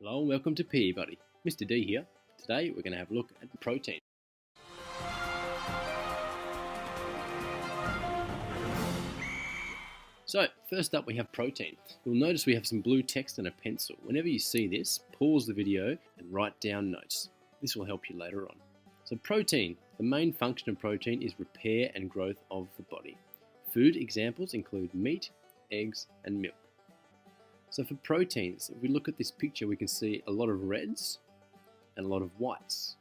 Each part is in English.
Hello and welcome to PE Buddy. Mr. D here. Today we're going to have a look at protein. So first up we have protein. You'll notice we have some blue text and a pencil. Whenever you see this, pause the video and write down notes. This will help you later on. So protein. The main function of protein is repair and growth of the body. Food examples include meat, eggs and milk. So for proteins, if we look at this picture, we can see a lot of reds and a lot of whites.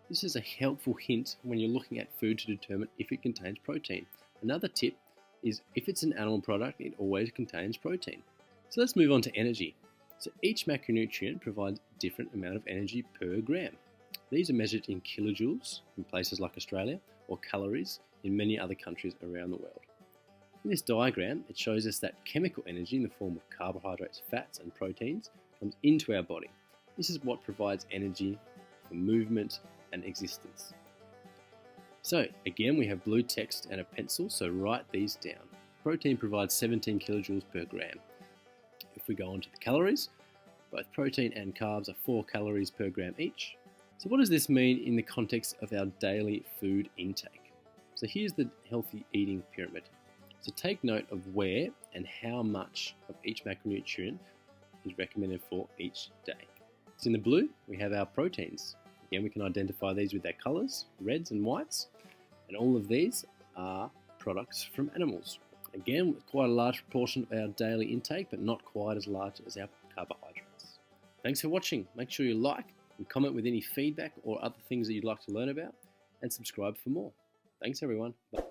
This is a helpful hint when you're looking at food to determine if it contains protein. Another tip is if it's an animal product, it always contains protein. So let's move on to energy. So each macronutrient provides a different amount of energy per gram. These are measured in kilojoules in places like Australia or calories in many other countries around the world. In this diagram, it shows us that chemical energy in the form of carbohydrates, fats and proteins comes into our body. This is what provides energy for movement and existence. So again, we have blue text and a pencil, so write these down. Protein provides 17 kilojoules per gram. If we go on to the calories, both protein and carbs are 4 calories per gram each. So what does this mean in the context of our daily food intake? So here's the healthy eating pyramid. So take note of where and how much of each macronutrient is recommended for each day. So in the blue, we have our proteins. Again, we can identify these with their colours, reds and whites, and all of these are products from animals. Again, quite a large proportion of our daily intake, but not quite as large as our carbohydrates. Thanks for watching. Make sure you like and comment with any feedback or other things that you'd like to learn about, and subscribe for more. Thanks everyone. Bye.